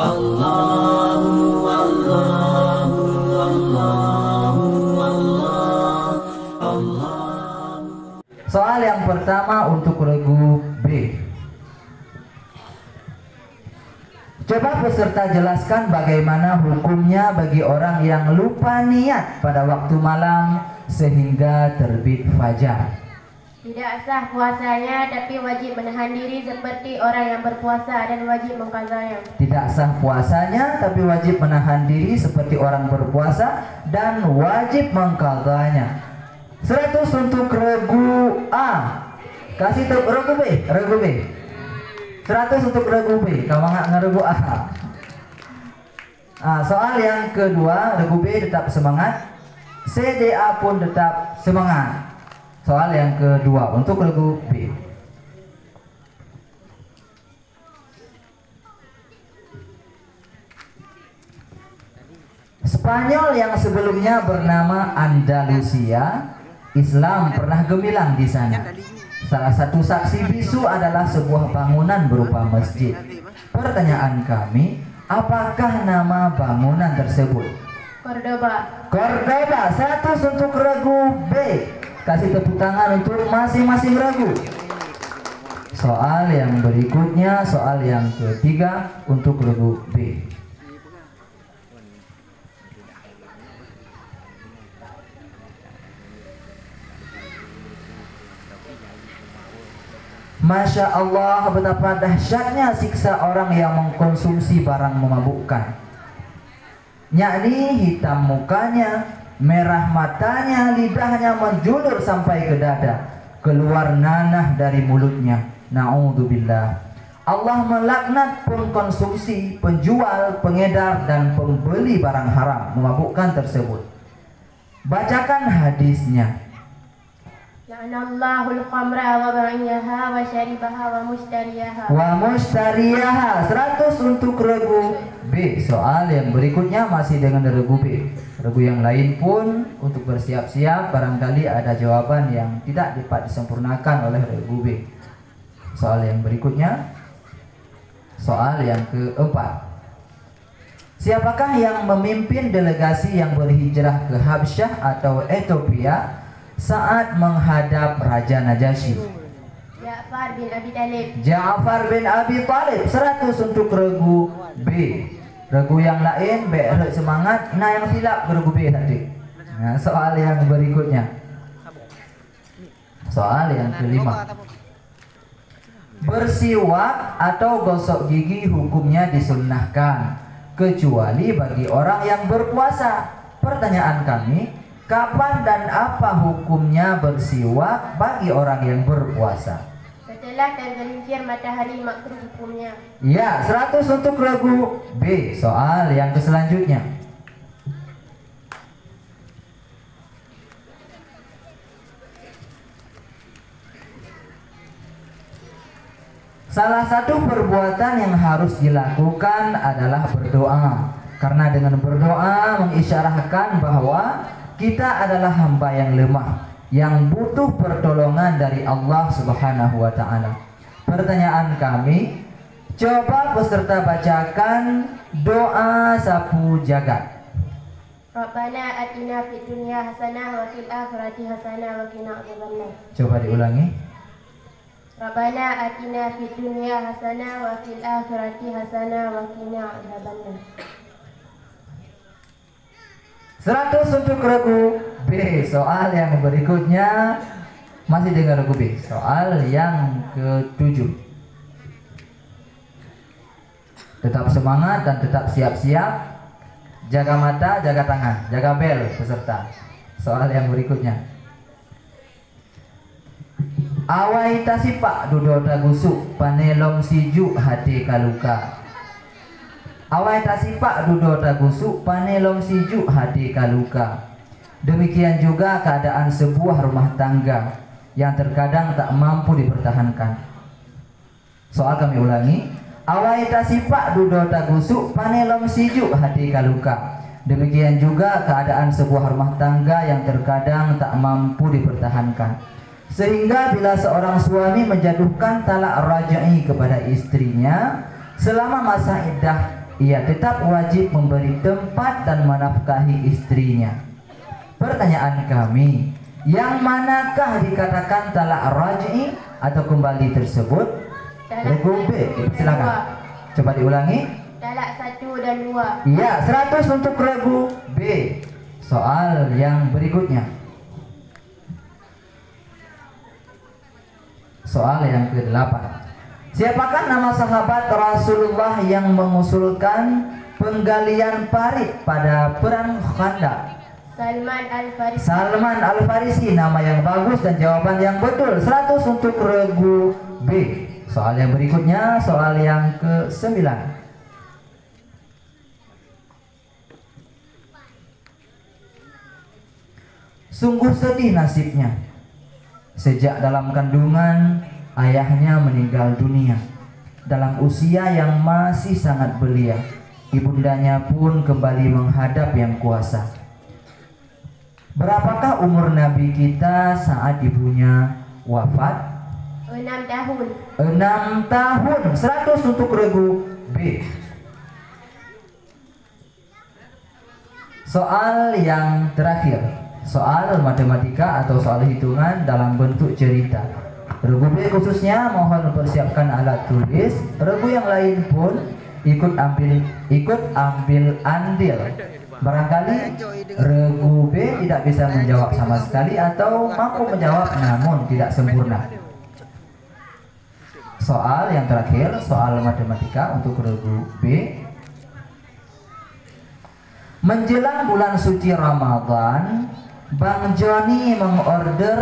Allahu Allahu Allahu Allah. Soal yang pertama untuk regu B. Coba peserta jelaskan bagaimana hukumnya bagi orang yang lupa niat pada waktu malam sehingga terbit fajar. Tidak sah puasanya, tapi wajib menahan diri seperti orang yang berpuasa dan wajib mengqadanya. Tidak sah puasanya, tapi wajib menahan diri seperti orang berpuasa dan wajib mengqadanya. 100 untuk regu A. Kasih untuk regu B, regu B. 100 untuk regu B. Kamu nggak regu A. Soal yang kedua, regu B tetap semangat. CDA pun tetap semangat. Soal yang kedua untuk regu B. Spanyol yang sebelumnya bernama Andalusia, Islam pernah gemilang di sana. Salah satu saksi bisu adalah sebuah bangunan berupa masjid. Pertanyaan kami, apakah nama bangunan tersebut? Cordoba. Cordoba. 100 untuk regu B. Kasih tepuk tangan untuk masing-masing regu. Soal yang berikutnya, soal yang ketiga untuk regu B. Masya Allah, betapa dahsyatnya siksa orang yang mengkonsumsi barang memabukkan. Yakni hitam mukanya, merah matanya, lidahnya menjulur sampai ke dada, keluar nanah dari mulutnya. Na'udzubillah. Allah melaknat pengkonsumsi, penjual, pengedar, dan pembeli barang haram memabukkan tersebut. Bacakan hadisnya. La'anallahul khamra wa ba'iyaha wa syaribaha wa mushtariyaha. Wa mushtariyaha. 100 untuk regu B. Soal yang berikutnya masih dengan regu B. Regu yang lain pun untuk bersiap-siap, barangkali ada jawaban yang tidak dapat disempurnakan oleh regu B. Soal yang berikutnya, soal yang keempat. Siapakah yang memimpin delegasi yang berhijrah ke Habsyah atau Ethiopia saat menghadap Raja Najasyi? Ja'far bin Abi Talib. Ja'far bin Abi Talib. 100 untuk regu B. Regu yang lain B semangat. Nah, yang silap ke regu B tadi. Nah, soal yang berikutnya. Soal yang kelima. Bersiwak atau gosok gigi hukumnya disunnahkan kecuali bagi orang yang berpuasa. Pertanyaan kami, kapan dan apa hukumnya bersiwak bagi orang yang berpuasa? Setelah tergelincir matahari makruh hukumnya. Ya, 100 untuk regu B. Soal yang selanjutnya. Salah satu perbuatan yang harus dilakukan adalah berdoa. Karena dengan berdoa mengisyarahkan bahwa kita adalah hamba yang lemah, yang butuh pertolongan dari Allah Subhanahu wa ta'ala. Pertanyaan kami, coba peserta bacakan doa sapu jagat. Rabbana atina fid dunya hasanah wa fil akhirati hasanah wa qina adzabannar. Coba diulangi. Rabbana atina fid dunya hasanah wa fil akhirati hasanah wa qina adzabannar. 100 untuk regu B. Soal yang berikutnya masih dengan regu B. Soal yang ke-7. Tetap semangat dan tetap siap-siap. Jaga mata, jaga tangan, jaga bel peserta. Soal yang berikutnya. Awai tasipak dudota gusuk panelom siju hati kaluka. Awai tasipak dudota gusuk panelom siju hati kaluka. Demikian juga keadaan sebuah rumah tangga yang terkadang tak mampu dipertahankan. Soal kami ulangi. Awai tasipak dudota gusuk panelom siju hati kaluka. Demikian juga keadaan sebuah rumah tangga yang terkadang tak mampu dipertahankan. Sehingga bila seorang suami menjatuhkan talak raj'i kepada istrinya selama masa iddah ia tetap wajib memberi tempat dan menafkahi istrinya. Pertanyaan kami, yang manakah dikatakan talak raj'i atau kembali tersebut? Regu B, silakan. Coba diulangi. Talak 1 dan 2. Iya, 100 untuk regu B. Soal yang berikutnya. Soal yang ke-8. Siapakah nama sahabat Rasulullah yang mengusulkan penggalian parit pada perang Khandaq? Salman Al-Farisi. Salman Al-Farisi, nama yang bagus dan jawaban yang betul. 100 untuk regu B. Soal yang berikutnya, soal yang ke-9. Sungguh sedih nasibnya. Sejak dalam kandungan, ayahnya meninggal dunia dalam usia yang masih sangat belia. Ibundanya pun kembali menghadap Yang Kuasa. Berapakah umur Nabi kita saat ibunya wafat? 6 tahun. 6 tahun. 100 untuk regu B. Soal yang terakhir, soal matematika atau soal hitungan dalam bentuk cerita. Regu B khususnya mohon persiapkan alat tulis. Regu yang lain pun ikut ambil andil. Barangkali regu B tidak bisa menjawab sama sekali atau mampu menjawab namun tidak sempurna. Soal yang terakhir, soal matematika untuk regu B. Menjelang bulan suci Ramadan, Bang Joni mengorder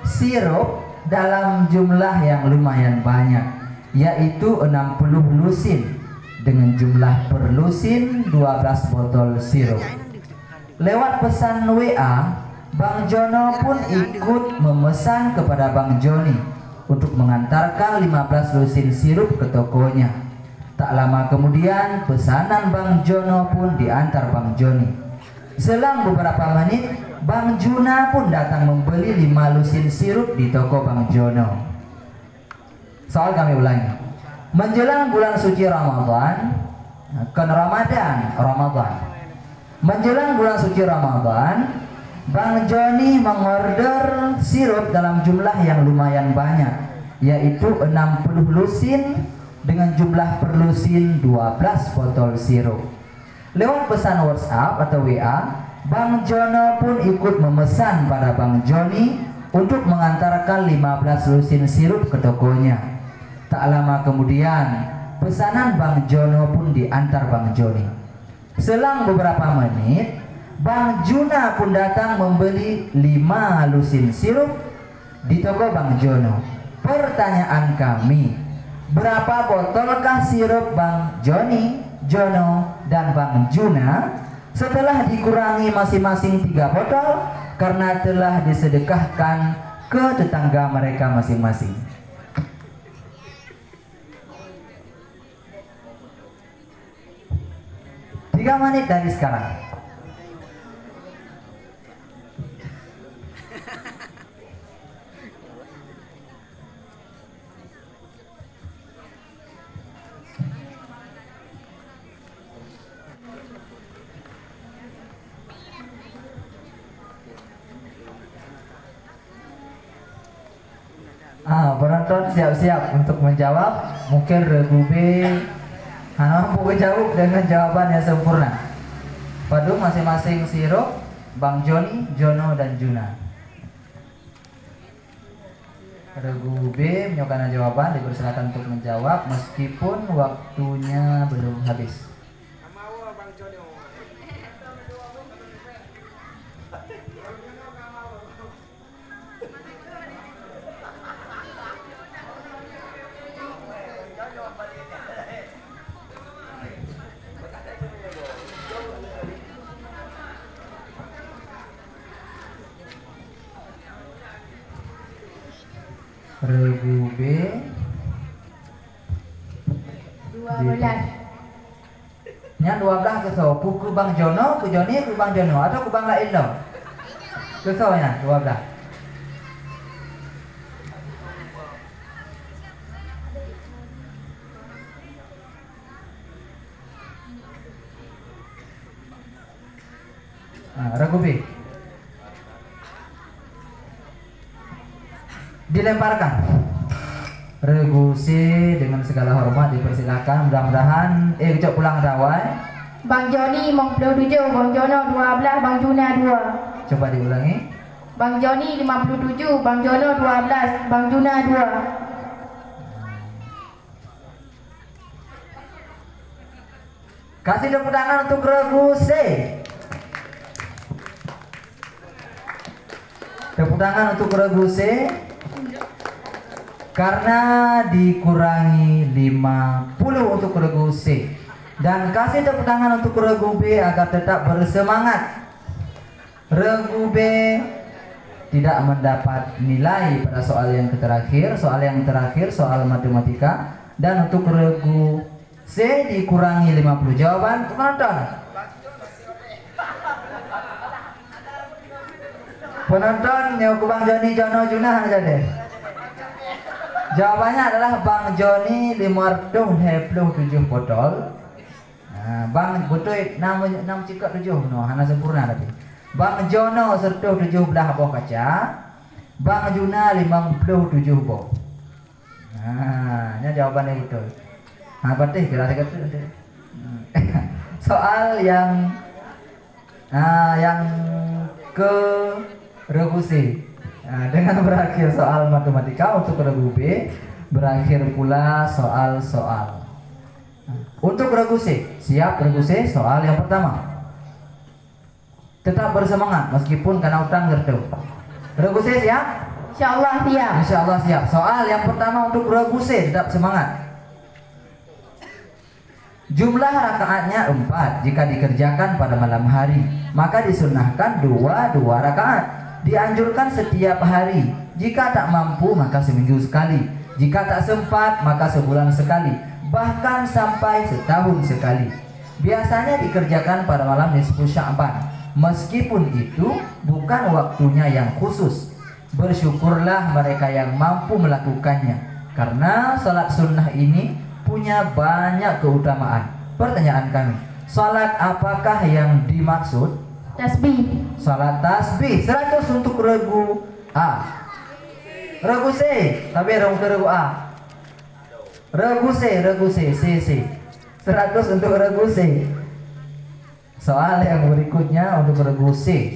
sirup dalam jumlah yang lumayan banyak, yaitu 60 lusin. Dengan jumlah per lusin 12 botol sirup. Lewat pesan WA, Bang Jono pun ikut memesan kepada Bang Joni untuk mengantarkan 15 lusin sirup ke tokonya. Tak lama kemudian pesanan Bang Jono pun diantar Bang Joni. Selang beberapa menit, Bang Juna pun datang membeli 5 lusin sirup di toko Bang Jono. Soal kami ulangi. Menjelang bulan suci Ramadan, Ramadan. Menjelang bulan suci Ramadan, Bang Joni mengorder sirup dalam jumlah yang lumayan banyak, yaitu 60 lusin dengan jumlah per lusin 12 botol sirup. Lewat pesan WhatsApp atau WA, Bang Jono pun ikut memesan pada Bang Joni untuk mengantarkan 15 lusin sirup ke tokonya. Tak lama kemudian, pesanan Bang Jono pun diantar Bang Joni. Selang beberapa menit, Bang Juna pun datang membeli 5 lusin sirup di toko Bang Jono. Pertanyaan kami, berapa botolkah sirup Bang Joni, Jono, dan Bang Juna setelah dikurangi masing-masing 3 botol karena telah disedekahkan ke tetangga mereka masing-masing? Tiga menit dari sekarang. Penonton siap-siap untuk menjawab. Mungkin regu B mampu jawab dengan jawaban yang sempurna. Padu masing-masing sirup Bang Joni, Jono, dan Juna. Regu B menyokan jawaban, dipersilakan untuk menjawab meskipun waktunya belum habis. Regu B 12. Nya 12 ke so ku Bang Jono, ku Joni, ku Bang Jono atau ku Bang lain dong? Ke so nya 12. Regu B. Dilemparkan. Regu C dengan segala hormat dipersilakan. Mudah-mudahan kecok pulang dawai. Bang Joni 57, Bang Jono 12, Bang Juna 2. Coba diulangi. Bang Joni 57, Bang Jono 12, Bang Juna 2. Kasih tepuk tangan untuk regu C. Tepuk tangan untuk regu C. Karena dikurangi 50 untuk regu C. Dan kasih tepuk tangan untuk regu B agar tetap bersemangat. Regu B tidak mendapat nilai pada soal yang terakhir. Soal yang terakhir soal matematika. Dan untuk regu C dikurangi 50. Jawaban penonton. Penonton yang Bang Joni Jono Junah aja deh. Jawabannya adalah Bang Joni 527 botol. Nah, Bang betul 6 cikak 7 no, hana sempurna tadi. Bang Jono serta 17 buah kaca. Bang Juna 57 buah. Nah, ini jawabannya betul. Nah, berarti kira-kira itu. Soal yang ke regu C. Nah, dengan berakhir soal matematika untuk regu B, berakhir pula soal-soal. Untuk regu C, siap regu C soal yang pertama. Tetap bersemangat meskipun karena utang gertu. Regu C siap? Insyaallah siap. Insyaallah siap. Soal yang pertama untuk regu C, tetap semangat. Jumlah rakaatnya 4 jika dikerjakan pada malam hari, maka disunahkan 2 rakaat. Dianjurkan setiap hari. Jika tak mampu maka seminggu sekali. Jika tak sempat maka sebulan sekali. Bahkan sampai setahun sekali. Biasanya dikerjakan pada malam nisfu Sya'ban. Meskipun itu bukan waktunya yang khusus. Bersyukurlah mereka yang mampu melakukannya. Karena salat sunnah ini punya banyak keutamaan. Pertanyaan kami, salat apakah yang dimaksud? Tasbih. Salat tasbih 100 untuk regu A. Regu C, tapi regu A. Regu C, C. 100 untuk regu C. Soal yang berikutnya untuk regu C.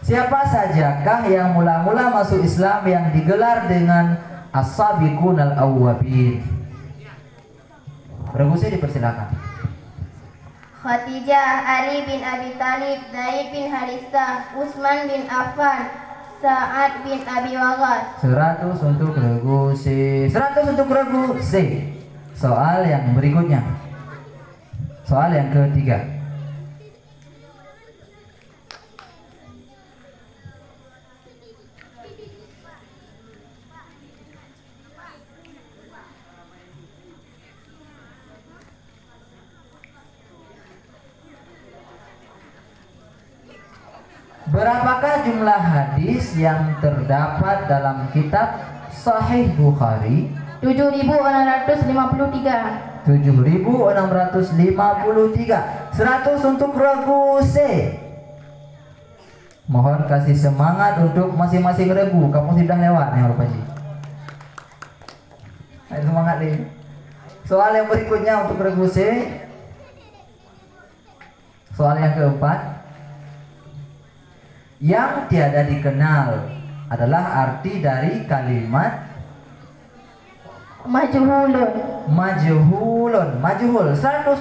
Siapa sajakah yang mula-mula masuk Islam yang digelar dengan as-sabiqun al-awwabin? Regu C dipersilakan. Khadijah, Ali bin Abi Thalib, Zaid bin Harithah, Utsman bin Affan, Sa'ad bin Abi Waqqas. 100 untuk regu C. 100 untuk regu C. Soal yang berikutnya. Soal yang ketiga. Berapakah jumlah hadis yang terdapat dalam kitab Sahih Bukhari? 7.653. 7.653. 100 untuk regu C. Mohon kasih semangat untuk masing-masing regu. Kamu sudah lewat nih Rupaji. Ayo semangat nih. Soal yang berikutnya untuk regu C. Soal yang keempat. Yang tiada dikenal adalah arti dari kalimat majhulun. 100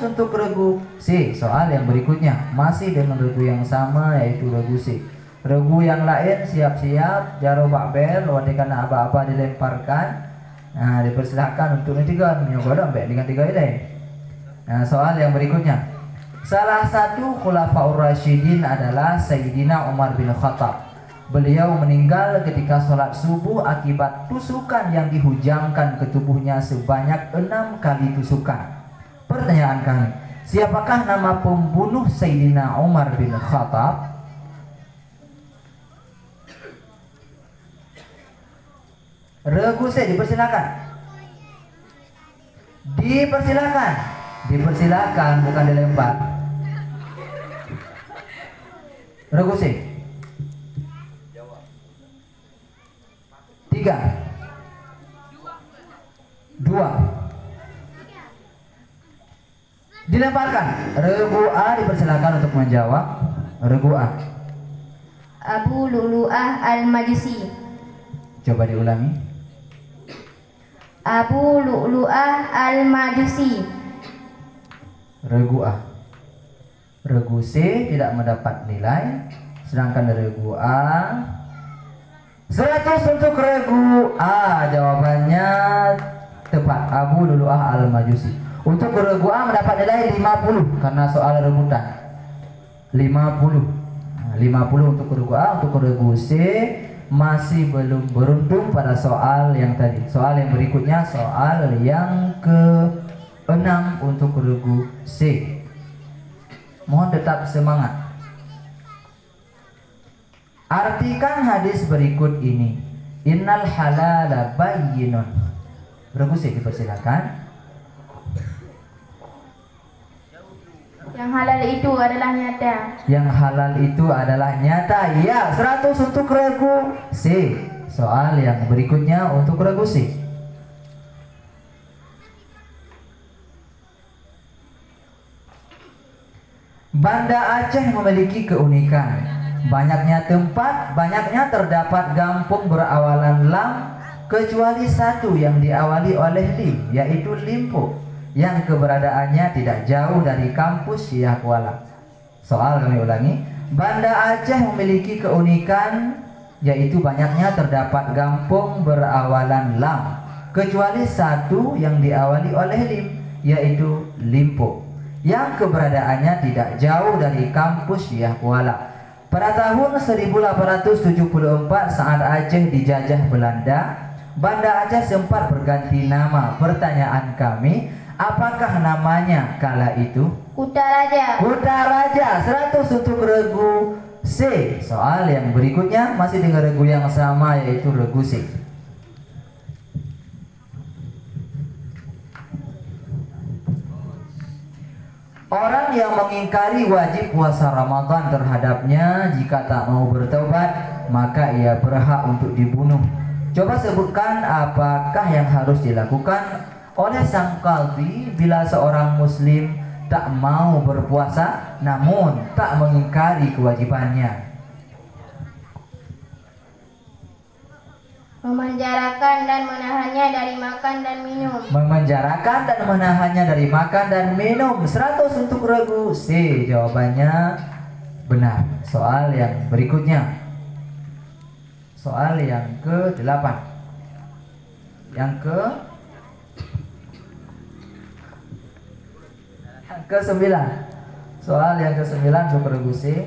untuk regu C. Soal yang berikutnya masih dengan regu yang sama, yaitu regu C. Regu yang lain siap-siap jaro bakbel wadekan apa-apa dilemparkan. Nah, dipersilahkan untuk netigan nyoba mbak dengan 3 ini. Nah, soal yang berikutnya. Salah satu khulafaur rasyidin adalah Sayyidina Umar bin Khattab. Beliau meninggal ketika sholat subuh akibat tusukan yang dihujamkan ke tubuhnya sebanyak 6 kali tusukan. Pertanyaan kami, siapakah nama pembunuh Sayyidina Umar bin Khattab? Regu C, dipersilakan. Dipersilakan, bukan dilempar. Regu C. 3. 2. Dilemparkan. Regu A dipersilakan untuk menjawab. Regu A. Abu Lu'lu'ah Al-Majusi. Coba diulangi. Abu Lu'lu'ah Al-Majusi. Regu A. Regu C tidak mendapat nilai, sedangkan regu A 100 untuk regu A. Jawabannya tepat, Abu Lu'lu'ah Al-Majusi. Untuk regu A mendapat nilai 50 karena soal rebutan. 50. Nah, 50 untuk regu A. Untuk regu C masih belum beruntung pada soal yang tadi. Soal yang berikutnya, soal yang ke-6 untuk regu C. Mohon tetap semangat. Artikan hadis berikut ini. Innal halala bayyinun. Regu C dipersilakan. Yang halal itu adalah nyata. Yang halal itu adalah nyata. Ya, 100 untuk regu C. Soal yang berikutnya untuk regu C. Banda Aceh memiliki keunikan. Banyaknya tempat, banyaknya terdapat kampung berawalan lam, kecuali satu yang diawali oleh lim, yaitu Limpo, yang keberadaannya tidak jauh dari kampus Syah Kuala. Soal kami ulangi. Banda Aceh memiliki keunikan, yaitu banyaknya terdapat kampung berawalan lam, kecuali satu yang diawali oleh lim, yaitu Limpo, yang keberadaannya tidak jauh dari kampus Syah Kuala. Pada tahun 1874 saat Aceh dijajah Belanda, Banda Aceh sempat berganti nama. Pertanyaan kami, apakah namanya kala itu? Kutaraja. Kutaraja. 100 untuk regu C. Soal yang berikutnya masih dengan regu yang sama, yaitu regu C. Orang yang mengingkari wajib puasa Ramadan terhadapnya jika tak mau bertobat, maka ia berhak untuk dibunuh. Coba sebutkan apakah yang harus dilakukan oleh sang qadhi bila seorang muslim tak mau berpuasa namun tak mengingkari kewajibannya. Memenjarakan dan menahannya dari makan dan minum. Memenjarakan dan menahannya dari makan dan minum. 100 untuk regu C. Jawabannya benar. Soal yang berikutnya, soal yang ke-8. Yang ke-9. Soal yang ke-9 untuk regu C.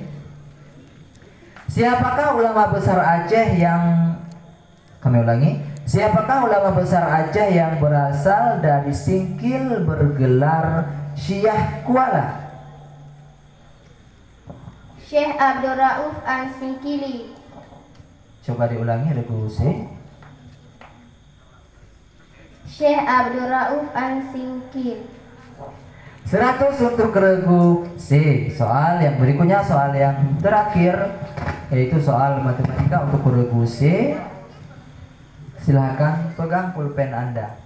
Siapakah ulama besar Aceh yang Kami ulangi. Siapakah ulama besar Aceh yang berasal dari Singkil bergelar Syah Kuala? Syekh Abdul Rauf An-Singkili. Coba diulangi regu C. Syekh Abdul Rauf An-Singkil. 100 untuk regu C. Soal yang berikutnya, soal yang terakhir, yaitu soal matematika untuk regu C. Silahkan pegang pulpen Anda.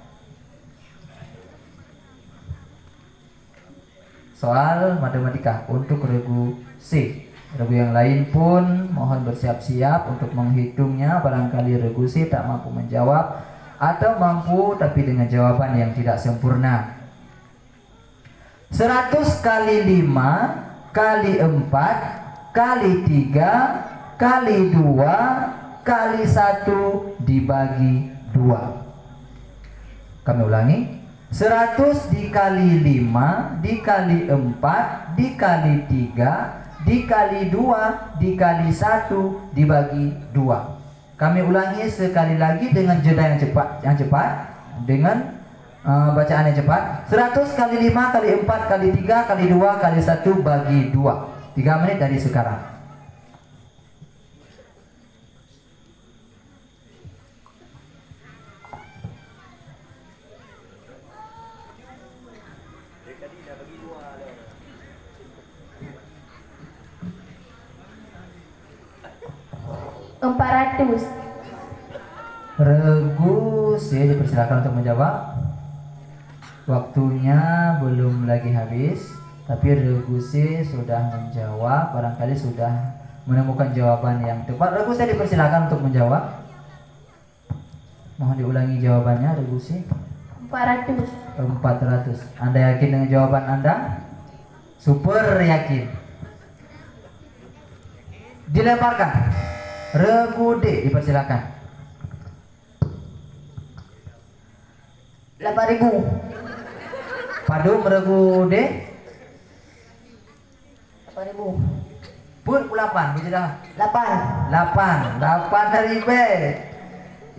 Soal matematika untuk regu C. Regu yang lain pun mohon bersiap-siap untuk menghitungnya. Barangkali regu C tak mampu menjawab, atau mampu tapi dengan jawaban yang tidak sempurna. 100 kali 5 kali 4 kali 3 kali 2 kali 1 dibagi 2. Kami ulangi. 100 dikali 5 dikali 4 dikali 3 dikali 2 dikali 1 dibagi 2. Kami ulangi sekali lagi dengan jeda yang cepat, dengan bacaan yang cepat. 100 kali 5 kali 4 kali 3 kali 2 kali 1 bagi 2. 3 menit dari sekarang. 400. Regu C dipersilakan untuk menjawab. Waktunya belum lagi habis, tapi Regu C sudah menjawab, barangkali sudah menemukan jawaban yang tepat. Regu C dipersilakan untuk menjawab. Mohon diulangi jawabannya, Regu C. 400. 400. Anda yakin dengan jawaban Anda? Super yakin. Dilemparkan. Regu D dipersilakan. 8.000. Padum Regu D. 8.000. Pun 8, sudah 8. 8 dari B.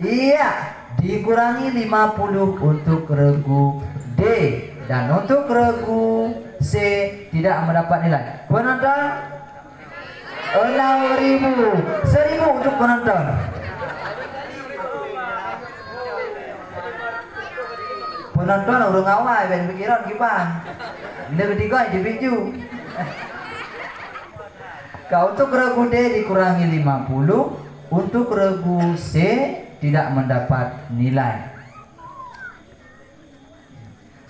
Iya, dikurangi 50 untuk Regu D, dan untuk Regu C tidak mendapat nilai. Penonton 6.000. 1.000 untuk penonton. Penonton urung awal ben pikiran gimana? Lebih tiga di biju. Kau untuk Regu D dikurangi 50, untuk Regu C tidak mendapat nilai.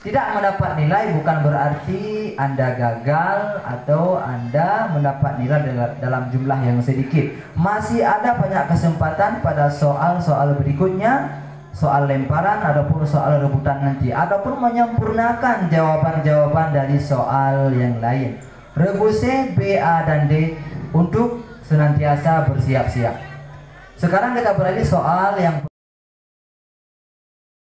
Tidak mendapat nilai bukan berarti Anda gagal atau Anda mendapat nilai dalam jumlah yang sedikit. Masih ada banyak kesempatan pada soal-soal berikutnya, soal lemparan ataupun soal rebutan nanti, ataupun menyempurnakan jawaban-jawaban dari soal yang lain. Regu C, B, A, dan D untuk senantiasa bersiap-siap. Sekarang kita beralih soal yang